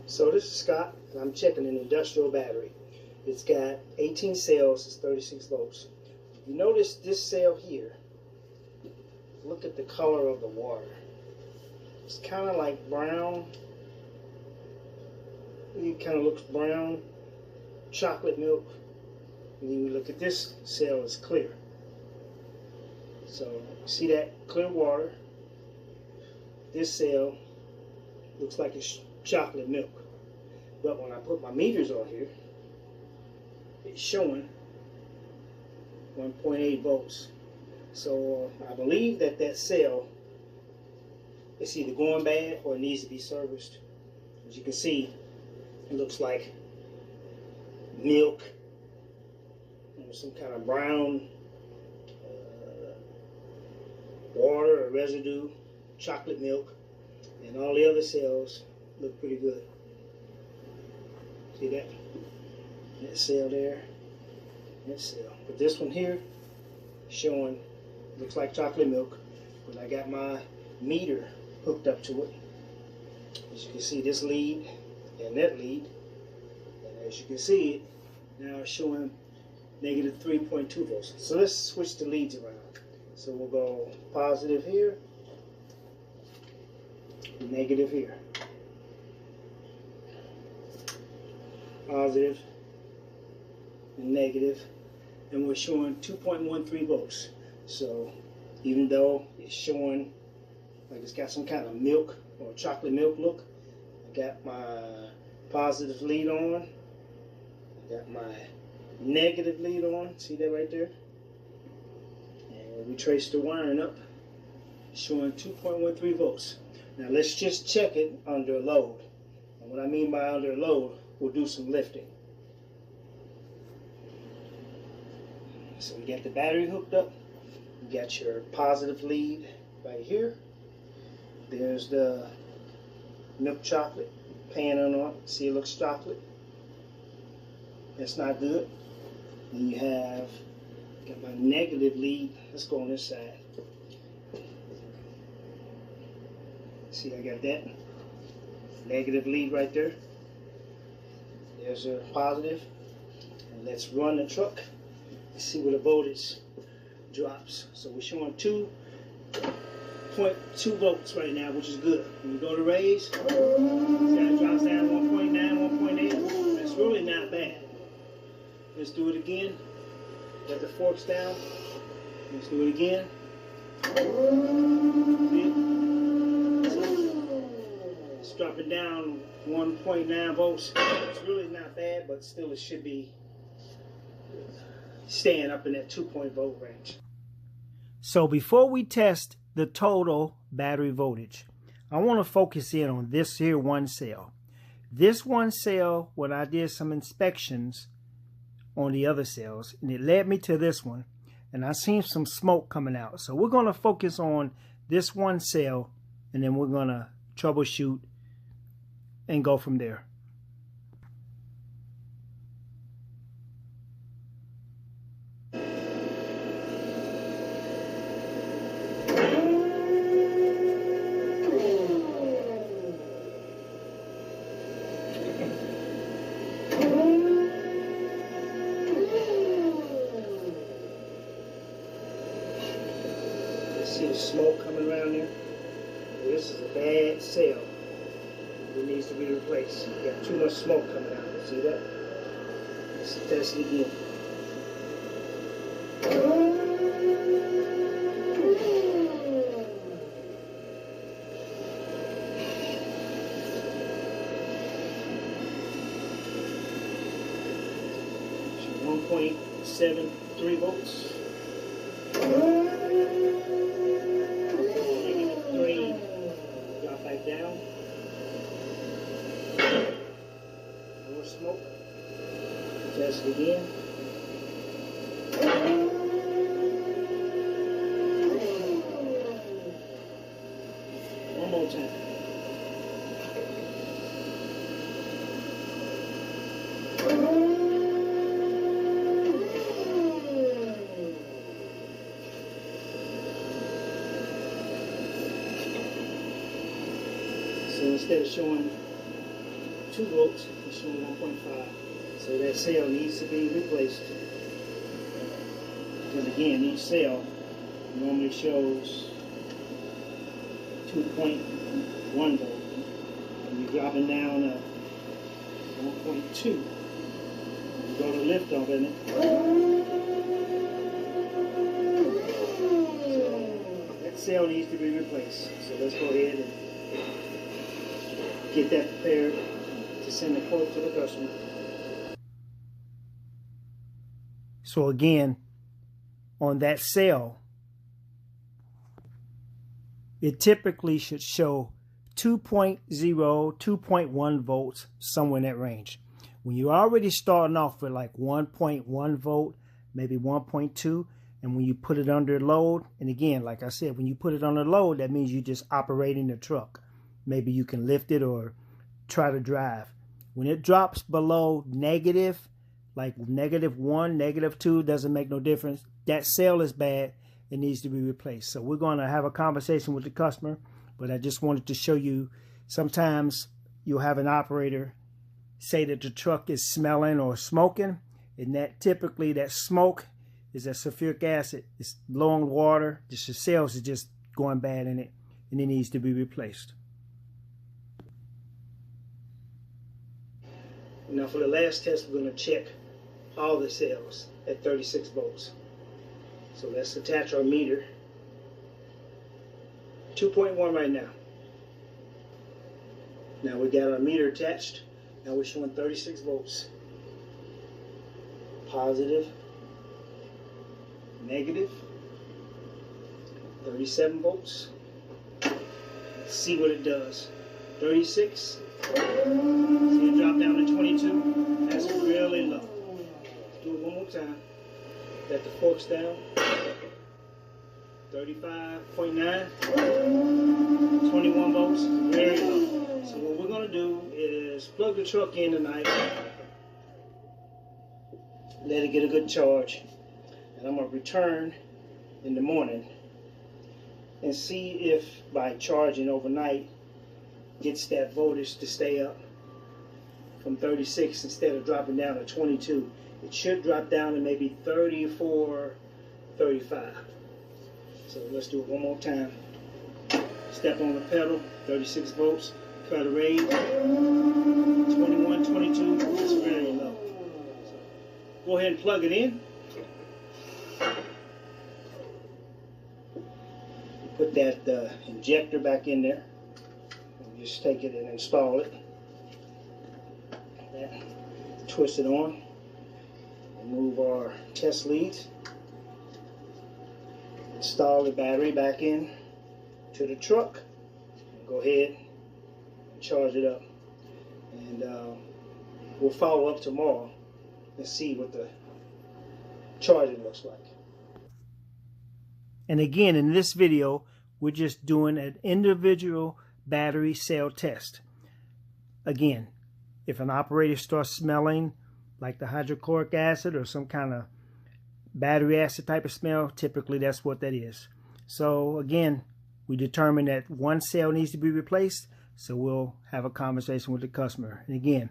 So this is Scott, and I'm checking an industrial battery. It's got 18 cells, it's 36 volts. You notice this cell here, look at the color of the water. It's kind of like brown. It kind of looks brown, chocolate milk. And then you look at this cell, it's clear. So see that clear water? This cell looks like it's chocolate milk. But when I put my meters on here, it's showing 1.8 volts. So I believe that that cell is either going bad or it needs to be serviced. As you can see, it looks like milk, some kind of brown water or residue, chocolate milk, and all the other cells look pretty good. See that? That cell there, that cell. But this one here, showing, looks like chocolate milk. When I got my meter hooked up to it, as you can see, this lead and that lead, and as you can see it, now it's showing negative 3.2 volts. So let's switch the leads around. So we'll go positive here, negative here. Positive and negative, and we're showing 2.13 volts. So even though it's showing like it's got some kind of milk or chocolate milk look, I got my positive lead on, I got my negative lead on, see that right there? And we trace the wiring up, showing 2.13 volts. Now let's just check it under load. And what I mean by under load, we'll do some lifting. So we got the battery hooked up. You got your positive lead right here. There's the milk chocolate pan on it. See, it looks chocolate. That's not good. And you have got my negative lead. Let's go on this side. See, I got that negative lead right there. There's a positive. And let's run the truck and see where the voltage drops. So we're showing 2.2 volts right now, which is good. When we go to raise, see how it drops down 1.9, 1.8. That's really not bad. Let's do it again. Let the forks down. Let's do it again. It's dropping down 1.9 volts. It's really not bad, but still it should be staying up in that 2.0 volt range. So before we test the total battery voltage, I want to focus in on this here one cell. This one cell, when I did some inspections on the other cells, and it led me to this one, and I seen some smoke coming out. So we're going to focus on this one cell, and then we're going to troubleshoot and go from there. See the smoke coming around there? This is a bad cell. It needs to be replaced. You got too much smoke coming out. See that? Let's test it again. So 1.73 volts. Drop back down. More smoke. Test it again. One more time. So instead of showing 2 volts, it's showing 1.5. So that cell needs to be replaced. Because again, each cell normally shows 2.1 volt. And you're dropping down to 1.2. You go to lift off in it. So that cell needs to be replaced. So let's go ahead and get that prepared to send the quote to the customer. So again, on that cell, it typically should show 2.0, 2.1 volts, somewhere in that range. When you're already starting off with like 1.1 volt, maybe 1.2, and when you put it under load, and again, like I said, when you put it under load, that means you're just operating the truck. Maybe you can lift it or try to drive. When it drops below negative, like -1, -2, doesn't make no difference. That cell is bad. It needs to be replaced. So we're going to have a conversation with the customer, but I just wanted to show you, sometimes you'll have an operator say that the truck is smelling or smoking, and that typically that smoke is that sulfuric acid. It's low on water, just the cells are just going bad in it, and it needs to be replaced. Now for the last test, we're going to check all the cells at 36 volts. So let's attach our meter. 2.1 right now. Now we got our meter attached. Now we're showing 36 volts. Positive, negative, 37 volts. Let's see what it does. 36. See it drop down to 22. That's really low. Let's do it one more time. Let the forks down. 35.9. 21 volts. Very low. So what we're going to do is plug the truck in tonight. Let it get a good charge. And I'm going to return in the morning and see if by charging overnight gets that voltage to stay up from 36 instead of dropping down to 22. It should drop down to maybe 34, 35. So let's do it one more time. Step on the pedal, 36 volts. Try to raise 21, 22. It's very low. So go ahead and plug it in. Put that injector back in there. And just take it and install it. Like that. Twist it on. Remove our test leads. Install the battery back in to the truck. Go ahead and charge it up. And we'll follow up tomorrow and see what the charging looks like. And again, in this video, we're just doing an individual battery cell test. Again, if an operator starts smelling like the hydrochloric acid or some kind of battery acid type of smell, typically that's what that is. So again, we determined that one cell needs to be replaced, so we'll have a conversation with the customer. And again,